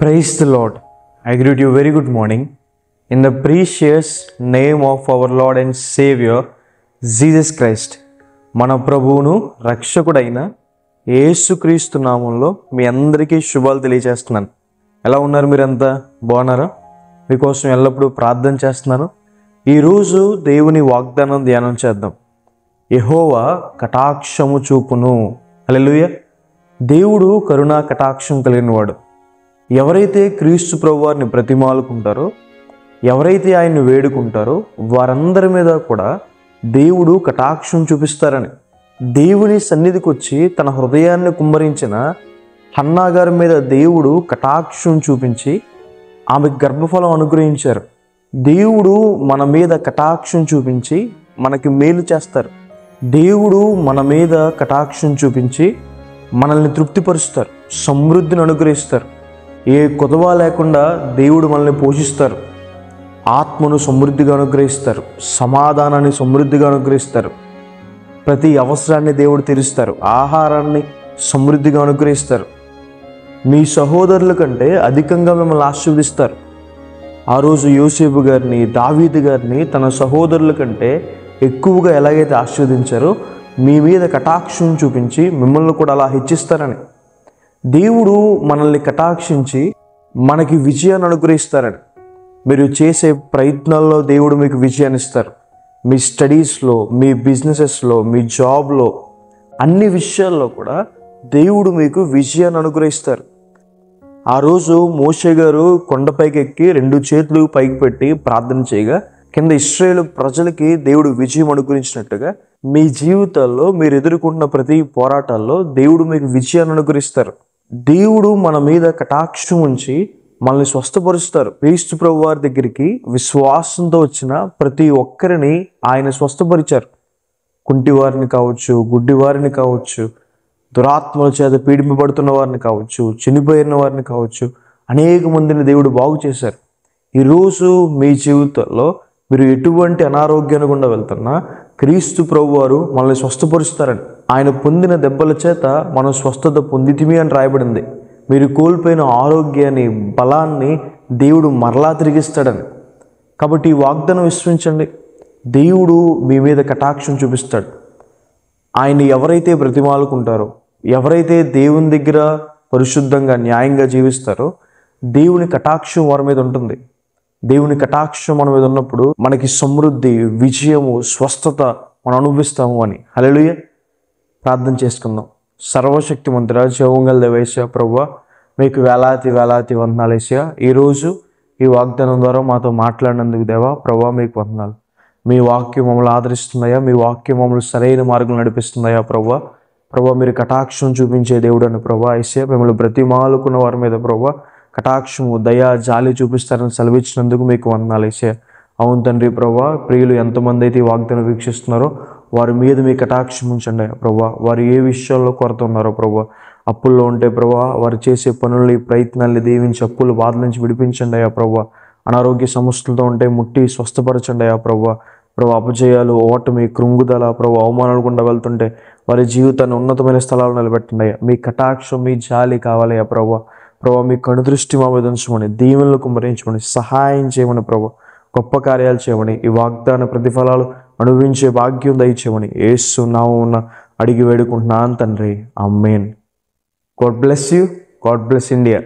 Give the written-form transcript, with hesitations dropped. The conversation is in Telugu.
Praise the Lord. I greet you very good morning in the precious name of our Lord and Savior Jesus Christ. మన ప్రభువును రక్షకుడైన యేసుక్రీస్తు నామంలో మీ అందరికీ శుభాలు తెలియజేస్తున్నాను. ఎలా ఉన్నారు? మీరంతా బాగున్నారా? మీకోసం ఎల్లప్పుడూ ప్రార్థన చేస్తున్నాను. ఈరోజు దేవుని వాగ్దానం ధ్యానం చేద్దాం. యెహోవా కటాక్షము చూపును. హల్లెలూయా. దేవుడు కరుణా కటాక్షం కలిగినవాడు. ఎవరైతే క్రీస్తు ప్రభువారిని ప్రతిమాలుకుంటారో, ఎవరైతే ఆయన్ని వేడుకుంటారో వారందరి మీద కూడా దేవుడు కటాక్షం చూపిస్తారని, దేవుని సన్నిధికి వచ్చి తన హృదయాన్ని కుమ్మరించిన హన్నా గారి మీద దేవుడు కటాక్షం చూపించి ఆమెకు గర్భఫలం అనుగ్రహించారు. దేవుడు మన మీద కటాక్షం చూపించి మనకి మేలు చేస్తారు. దేవుడు మన మీద కటాక్షం చూపించి మనల్ని తృప్తిపరుస్తారు, సమృద్ధిని అనుగ్రహిస్తారు. ఏ కొదవ లేకుండా దేవుడు మనల్ని పోషిస్తారు. ఆత్మను సమృద్ధిగా అనుగ్రహిస్తారు, సమాధానాన్ని సమృద్ధిగా అనుగ్రహిస్తారు. ప్రతి అవసరాన్ని దేవుడు తీరుస్తారు, ఆహారాన్ని సమృద్ధిగా అనుగ్రహిస్తారు. మీ సహోదరుల కంటే అధికంగా మిమ్మల్ని ఆశీర్వదిస్తారు. ఆ రోజు యోసేపు గారిని, దావీదు గారిని తన సహోదరుల కంటే ఎక్కువగా ఎలాగైతే ఆశీర్వదించారో మీ మీద కటాక్షం చూపించి మిమ్మల్ని కూడా అలా హెచ్చిస్తారని, దేవుడు మనల్ని కటాక్షించి మనకి విజయాన్ని అనుగ్రహిస్తారని. మీరు చేసే ప్రయత్నాల్లో దేవుడు మీకు విజయాన్ని ఇస్తారు. మీ స్టడీస్లో, మీ బిజినెసెస్లో, మీ జాబ్లో, అన్ని విషయాల్లో కూడా దేవుడు మీకు విజయాన్ని అనుగ్రహిస్తారు. ఆ రోజు మోషే గారు కొండపైకి ఎక్కి 2 చేతులు పైకి పెట్టి ప్రార్థన చేయగా కింద ఇశ్రాయేలు ప్రజలకి దేవుడు విజయం అనుగ్రహించినట్టుగా మీ జీవితాల్లో మీరు ఎదుర్కొంటున్న ప్రతి పోరాటాల్లో దేవుడు మీకు విజయాన్ని అనుగ్రహిస్తారు. దేవుడు మన మీద కటాక్షం ఉంచి మనల్ని స్వస్థపరుస్తారు. క్రీస్తు ప్రభు వారి దగ్గరికి విశ్వాసంతో వచ్చిన ప్రతి ఒక్కరిని ఆయన స్వస్థపరిచారు. కుంటివారిని కావచ్చు, గుడ్డివారిని కావచ్చు, దురాత్మల చేత పీడింపబడుతున్న వారిని కావచ్చు, చనిపోయిన వారిని కావచ్చు, అనేక మందిని దేవుడు బాగు చేశారు. ఈరోజు మీ జీవితంలో మీరు ఎటువంటి అనారోగ్యాన్ని గుండా వెళ్తున్నా క్రీస్తు ప్రభువారు మనల్ని స్వస్థపరుస్తారని, ఆయన పొందిన దెబ్బల చేత మనం స్వస్థత పొందితిమి అని రాయబడింది. మీరు కోల్పోయిన ఆరోగ్యాన్ని, బలాన్ని దేవుడు మరలా తిరిగిస్తాడని. కాబట్టి ఈ వాగ్దానం విశ్వసించండి. దేవుడు మీ మీద కటాక్షం చూపిస్తాడు. ఆయన్ని ఎవరైతే బ్రతిమాలుకుంటారో, ఎవరైతే దేవుని దగ్గర పరిశుద్ధంగా న్యాయంగా జీవిస్తారో దేవుని కటాక్షం వారి మీద ఉంటుంది. దేవుని కటాక్షం మన మీద ఉన్నప్పుడు మనకి సమృద్ధి, విజయము, స్వస్థత మనం అనుభవిస్తాము అని. హల్లెలూయా. ప్రార్థన చేసుకుందాం. సర్వశక్తిమంతుడా, జీవంగల దేవేశ్వర ప్రభువా, మీకు వేలాది వందనాలు యేసయ్యా. ఈరోజు ఈ వాగ్దానం ద్వారా మాతో మాట్లాడినందుకు దేవా ప్రభువా మీకు వందనాలు. మీ వాక్యం మమ్మల్ని ఆదరిస్తుందయా, మీ వాక్యం మమ్మల్ని సరైన మార్గం నడిపిస్తుందయా ప్రభువా. మీరు కటాక్షం చూపించే దేవుడు అని ప్రభువా యేసయ్యా. మిమ్మల్ని బ్రతిమాలుకున్న వారి మీద ప్రభువా కటాక్షము, దయ, జాలి చూపిస్తారని సెలవిచ్చినందుకు మీకు వందనాలు యేసయ్యా. అవును తండ్రి ప్రభువా, ప్రియులు ఎంతమంది అయితే ఈ వాగ్దానం వీక్షిస్తున్నారో వారి మీద మీ కటాక్షం ఉంచండి ప్రభువా. వారు ఏ విషయాల్లో కొరత ఉన్నారో ప్రభువా, అప్పుల్లో ఉంటే ప్రభువా వారు చేసే పనుల్ని, ప్రయత్నాల్ని దీవించి అప్పుల బాధ నుంచి విడిపించండి అయ్యా ప్రభువా. అనారోగ్య సమస్యలతో ఉంటే ముట్టి స్వస్థపరచండి అయ్యా ప్రభువా. అపజయాలు, ఓటమి, కృంగుదల అవమానాలు గుండా వెళ్తుంటే వారి జీవితాన్ని ఉన్నతమైన స్థలాలు నిలబెట్టండి అయ్యా. మీ కటాక్షం, మీ జాలి కావాలయ్యా ప్రభువా. మీ కనుదృష్టి మా మీద ఉంచమని, దీవెనలు కుమ్మరించమని, సహాయం చేయమని ప్రభు, గొప్ప కార్యాలు చేయమని, ఈ వాగ్దాన ప్రతిఫలాలు అనుభవించే భాగ్యం దయచేయమని యేసు నామమున అడిగి వేడుకుంటున్నాను తండ్రి. Amen. God bless you. God bless India.